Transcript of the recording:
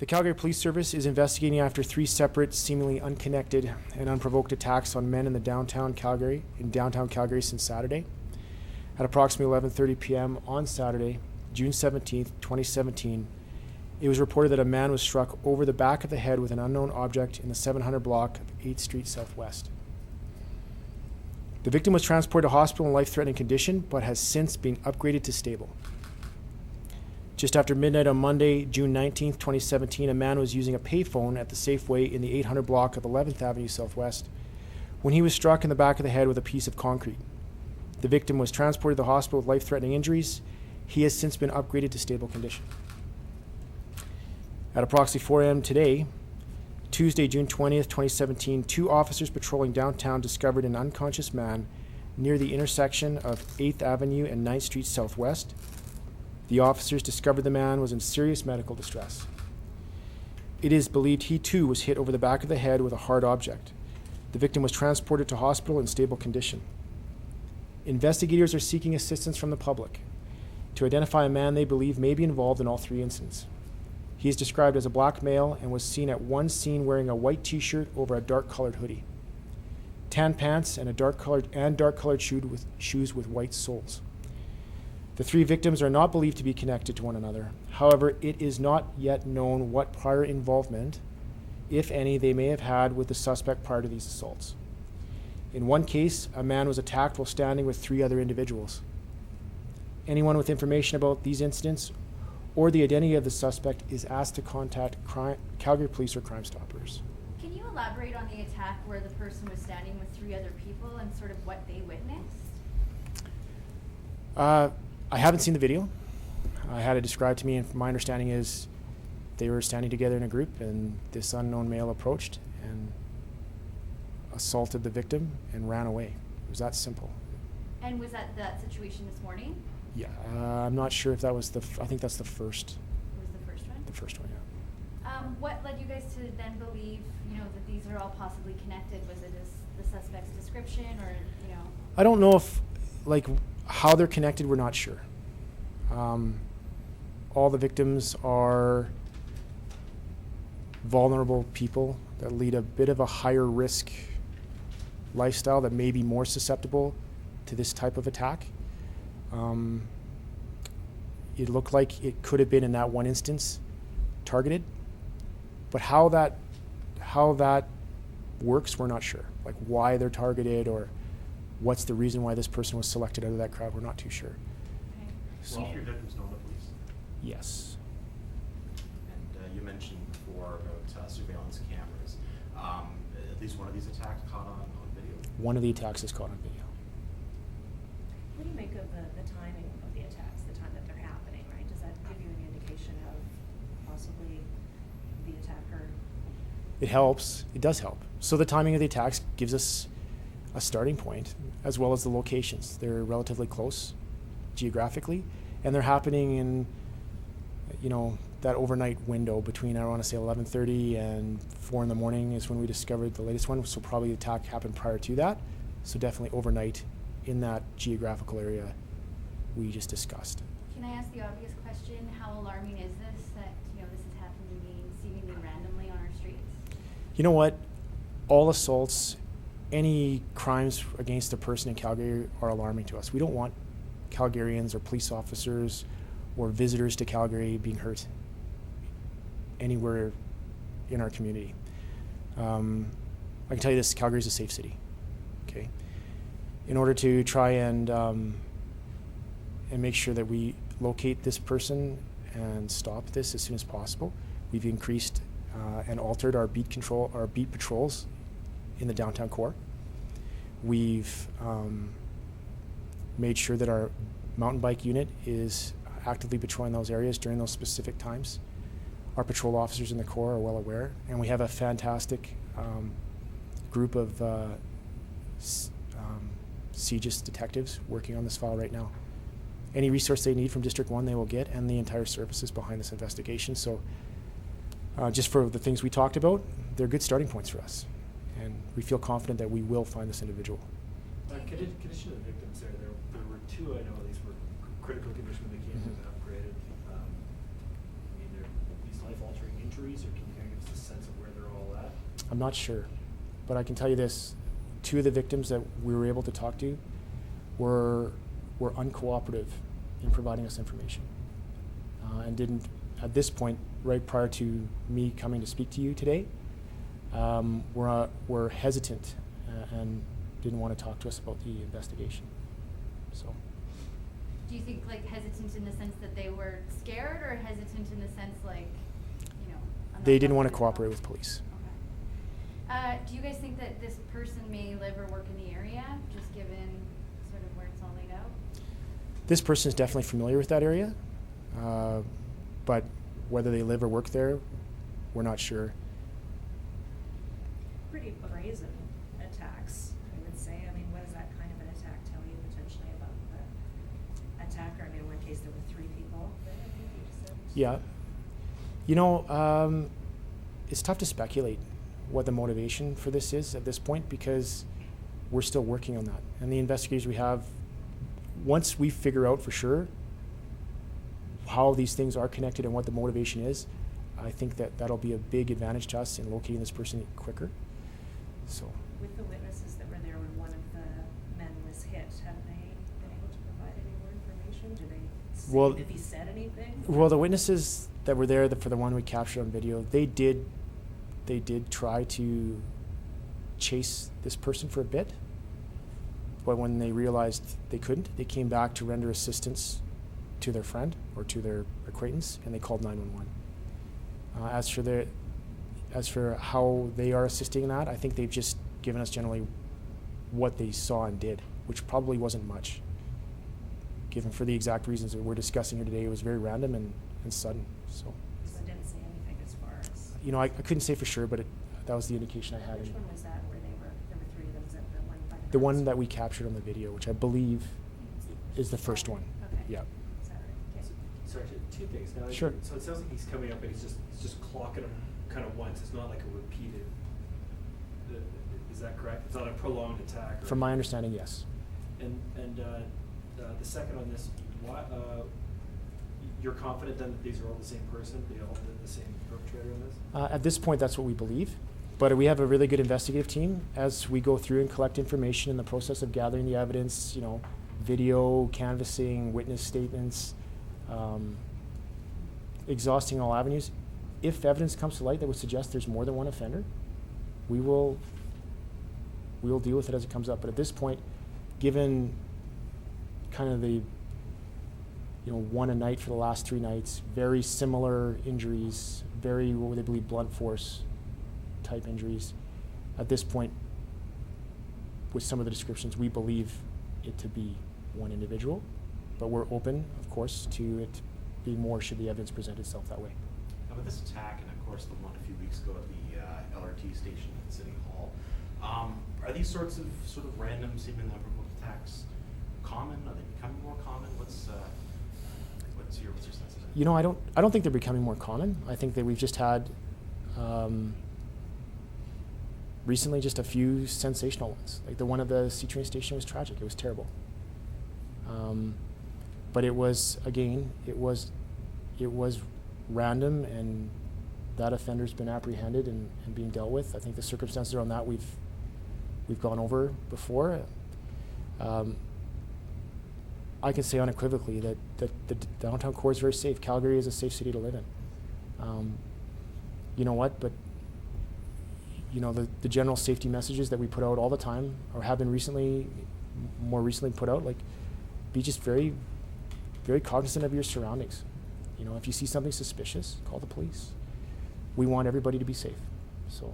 The Calgary Police Service is investigating after 3 separate, seemingly unconnected and unprovoked attacks on men in downtown Calgary since Saturday. At approximately 11:30 p.m. on Saturday, June 17th, 2017, it was reported that a man was struck over the back of the head with an unknown object in the 700 block of 8th Street Southwest. The victim was transported to hospital in life-threatening condition, but has since been upgraded to stable. Just after midnight on Monday, June 19th, 2017, a man was using a payphone at the Safeway in the 800 block of 11th Avenue Southwest when he was struck in the back of the head with a piece of concrete. The victim was transported to the hospital with life-threatening injuries. He has since been upgraded to stable condition. At approximately 4 a.m. today, Tuesday, June 20th, 2017, 2 officers patrolling downtown discovered an unconscious man near the intersection of 8th Avenue and 9th Street Southwest. The officers discovered the man was in serious medical distress. It is believed he too was hit over the back of the head with a hard object. The victim was transported to hospital in stable condition. Investigators are seeking assistance from the public to identify a man they believe may be involved in all 3 incidents. He is described as a black male and was seen at one scene wearing a white t-shirt over a dark-colored hoodie, tan pants, and dark-colored shoes with white soles. The 3 victims are not believed to be connected to one another. However, it is not yet known what prior involvement, if any, they may have had with the suspect prior to these assaults. In one case, a man was attacked while standing with 3 other individuals. Anyone with information about these incidents or the identity of the suspect is asked to contact Calgary Police or Crime Stoppers. Can you elaborate on the attack where the person was standing with 3 other people and sort of what they witnessed? I haven't seen the video. I had it described to me, and my understanding is they were standing together in a group, and this unknown male approached and assaulted the victim and ran away. It was that simple. And was that situation this morning? Yeah, I'm not sure if that was I think that's the first. It was the first one? The first one, yeah. What led you guys to then believe, that these are all possibly connected? Was it the suspect's description or, I don't know if, how they're connected, we're not sure. All the victims are vulnerable people that lead a bit of a higher risk lifestyle that may be more susceptible to this type of attack. It looked like it could have been in that one instance targeted, but how that works, we're not sure. Like why they're targeted or what's the reason why this person was selected out of that crowd, we're not too sure. Okay. So all 3 victims know the police? Yes. And you mentioned before about surveillance cameras. At least one of these attacks caught on video? One of the attacks is caught on video. What do you make of the timing of the attacks, the time that they're happening, right? Does that give you any indication of possibly the attacker? It helps. It does help. So the timing of the attacks gives us a starting point, as well as the locations. They're relatively close geographically, and they're happening in, that overnight window between, I want to say 11:30 and 4 in the morning is when we discovered the latest one. So probably the attack happened prior to that. So definitely overnight in that geographical area we just discussed. Can I ask the obvious question? How alarming is this that this is happening seemingly randomly on our streets? You know what? All assaults, any crimes against a person in Calgary are alarming to us. We don't want Calgarians or police officers or visitors to Calgary being hurt anywhere in our community. I can tell you this, Calgary is a safe city, okay? In order to try and make sure that we locate this person and stop this as soon as possible, we've increased and altered our beat patrols in the downtown core. We've made sure that our mountain bike unit is actively patrolling those areas during those specific times. Our patrol officers in the core are well aware, and we have a fantastic group of CJIS detectives working on this file right now. Any resource they need from District 1 they will get, and the entire service is behind this investigation. So just for the things we talked about, they're good starting points for us, and we feel confident that we will find this individual. Condition of the victims there were 2 I know at least were critical condition when they came and upgraded. These life-altering injuries, or can you kind of give us a sense of where they're all at? I'm not sure, but I can tell you this: 2 of the victims that we were able to talk to were uncooperative in providing us information, and didn't, at this point, right prior to me coming to speak to you today, were hesitant and didn't want to talk to us about the investigation. So. Do you think like hesitant in the sense that they were scared, or hesitant in the sense like, you know? I'm not They didn't want to comfortable? cooperate with police. Okay. Do you guys think that this person may live or work in the area, just given sort of where it's all laid out? This person is definitely familiar with that area, but whether they live or work there, we're not sure. Pretty brazen attacks, I would say. I mean, what does that kind of an attack tell you potentially about the attacker? I mean, in one case there were 3 people. I think you just said. Yeah. You know, it's tough to speculate what the motivation for this is at this point, because we're still working on that. And the investigators we have, once we figure out for sure how these things are connected and what the motivation is, I think that that'll be a big advantage to us in locating this person quicker. So. With the witnesses that were there when one of the men was hit, have they been able to provide any more information? Do they say if he said anything? Well, the witnesses that were there for the one we captured on video, they did try to chase this person for a bit, but when they realized they couldn't, they came back to render assistance to their friend or to their acquaintance, and they called 911. As for how they are assisting in that, I think they've just given us generally what they saw and did, which probably wasn't much, given for the exact reasons that we're discussing here today. It was very random and sudden. So. So it didn't say anything as far as. You know, I couldn't say for sure, but that was the indication I had. Which one was that? Where there were 3 of them? Was that the one by The house? one that we captured on the video, which I believe is the first one. Okay. Yeah. Saturday. Okay. Sorry, 2 things. Now, Sure. So it sounds like he's coming up and he's just clocking them kind of once. It's not like a repeated. Is that correct? It's not a prolonged attack. From my understanding, yes. And the second on this, why, you're confident then that these are all the same person? They all the same perpetrator on this? At this point, that's what we believe. But we have a really good investigative team. As we go through and collect information in the process of gathering the evidence, you know, video, canvassing, witness statements, exhausting all avenues. If evidence comes to light that would suggest there's more than one offender, we will deal with it as it comes up. But at this point, given kind of the, one a night for the last 3 nights, very similar injuries, very, what would they believe, blunt force type injuries. At this point, with some of the descriptions, we believe it to be one individual, but we're open, of course, to it being more should the evidence present itself that way. Now with this attack, and of course the one a few weeks ago at the LRT station at City Hall, are these sorts of random, seemingly unprovoked attacks common? Are they becoming more common? What's your sense of that? I don't think they're becoming more common. I think that we've just had recently just a few sensational ones. Like the one at the C train station was tragic. It was terrible. But it was, again, it was random, and that offender's been apprehended and being dealt with. I think the circumstances around that we've gone over before. I can say unequivocally that the downtown core is very safe. Calgary is a safe city to live in. You know what? But the general safety messages that we put out all the time, or have been more recently put out, like, be just very, very cognizant of your surroundings. If you see something suspicious, call the police. We want everybody to be safe. So.